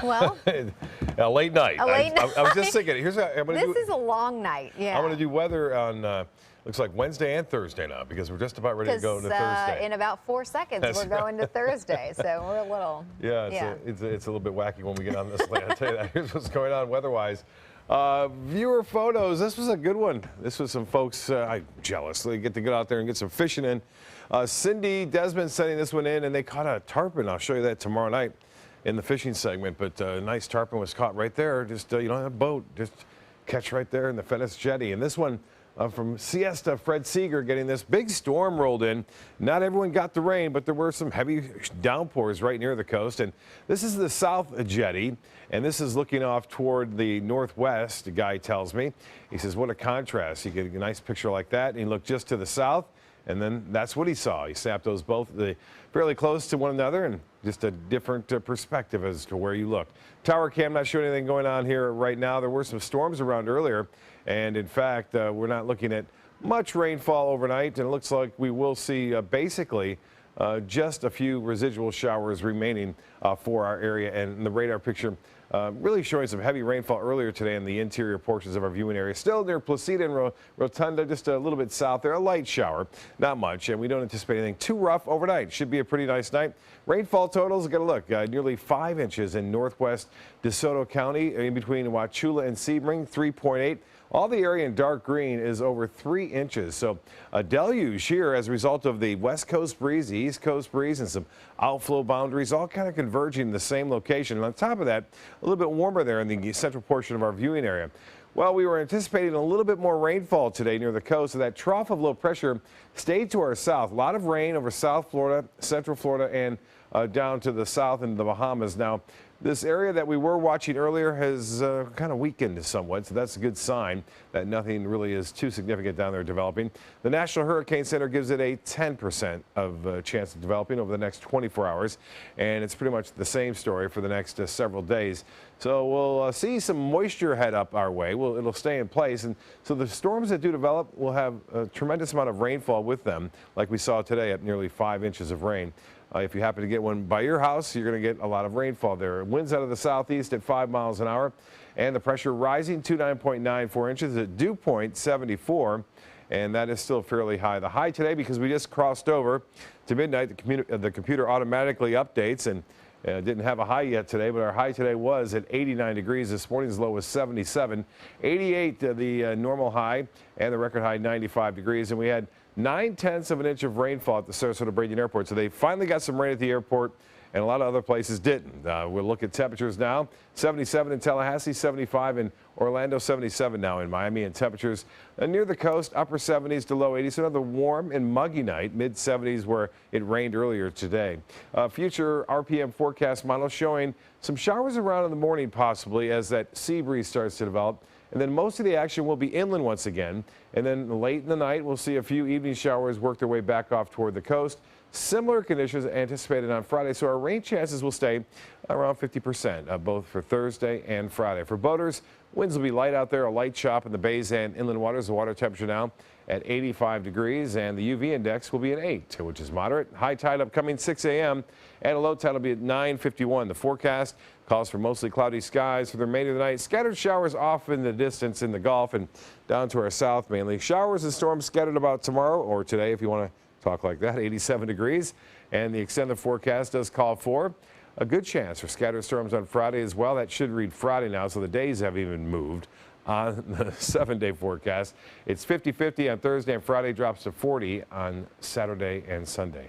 Well, a late night. A late night. I was just thinking, here's what I'm going to do. This is a long night, yeah. I'm going to do weather on, looks like Wednesday and Thursday now, because we're just about ready to go into Thursday. In about 4 seconds, we're going to Thursday, so we're a little. Yeah, it's a little bit wacky when we get on this land. I'll tell you that. Here's what's going on weather-wise. Viewer photos. This was a good one. This was some folks, I jealously get to get out there and get some fishing in. Cindy Desmond sending this one in, and they caught a tarpon. I'll show you that tomorrow night in the fishing segment. But a nice tarpon was caught right there. Just, you don't have a boat. Just catch right there in the Venice jetty. And this one from Siesta, Fred Seeger getting this big storm rolled in. Not everyone got the rain, but there were some heavy downpours right near the coast. And this is the South Jetty, and this is looking off toward the northwest, the guy tells me. He says, what a contrast. You get a nice picture like that, and he looked just to the south, and then that's what he saw. He snapped those both fairly close to one another, and just a different perspective as to where you look. Tower cam not showing anything going on here right now. There were some storms around earlier, and in fact, we're not looking at much rainfall overnight, and it looks like we will see basically just a few residual showers remaining for our area. And the radar picture really showing some heavy rainfall earlier today in the interior portions of our viewing area. Still near Placida and Rotunda, just a little bit south there, a light shower, not much, and we don't anticipate anything too rough overnight. Should be a pretty nice night. Rainfall totals, got to look, nearly 5 inches in northwest DeSoto County, in between Wauchula and Sebring, 3.8. All the area in dark green is over 3 inches. So a deluge here as a result of the west coast breeze, the east coast breeze, and some outflow boundaries all kind of converging in the same location. And on top of that, a little bit warmer there in the central portion of our viewing area. Well, we were anticipating a little bit more rainfall today near the coast, so that trough of low pressure stayed to our south. A lot of rain over South Florida, Central Florida, and down to the south into the Bahamas. Now, this area that we were watching earlier has kind of weakened somewhat, so that's a good sign that nothing really is too significant down there developing. The National Hurricane Center gives it a 10% of chance of developing over the next 24 hours, and it's pretty much the same story for the next several days. So we'll see some moisture head up our way. It'll stay in place, and so the storms that do develop will have a tremendous amount of rainfall with them, like we saw today at nearly 5 inches of rain. If you happen to get one by your house, you're going to get a lot of rainfall there. Winds out of the southeast at 5 miles an hour, and the pressure rising to 9.94 inches at dew point 74, and that is still fairly high. The high today, because we just crossed over to midnight, the computer automatically updates, and didn't have a high yet today, but our high today was at 89 degrees. This morning's low was 77, 88 the normal high, and the record high 95 degrees, and we had 9/10 of an inch of rainfall at the Sarasota Braden Airport. So they finally got some rain at the airport, and a lot of other places didn't. We'll look at temperatures now. 77 in Tallahassee, 75 in Orlando, 77 now in Miami, and temperatures near the coast, upper 70s to low 80s. So another warm and muggy night, mid 70s where it rained earlier today. Future RPM forecast model showing some showers around in the morning possibly as that sea breeze starts to develop. And then most of the action will be inland once again. And then late in the night, we'll see a few evening showers work their way back off toward the coast. Similar conditions anticipated on Friday, so our rain chances will stay around 50%, both for Thursday and Friday. For boaters, winds will be light out there, a light chop in the bays and inland waters. The water temperature now at 85 degrees, and the UV index will be at 8, which is moderate. High tide upcoming 6 a.m., and a low tide will be at 9:51. The forecast calls for mostly cloudy skies for the remainder of the night. Scattered showers off in the distance in the Gulf and down to our south mainly. Showers and storms scattered about tomorrow or today if you want to talk like that, 87 degrees. And the extended forecast does call for a good chance for scattered storms on Friday as well. That should read Friday now, so the days have even moved on the 7-day forecast. It's 50-50 on Thursday and Friday, drops to 40 on Saturday and Sunday.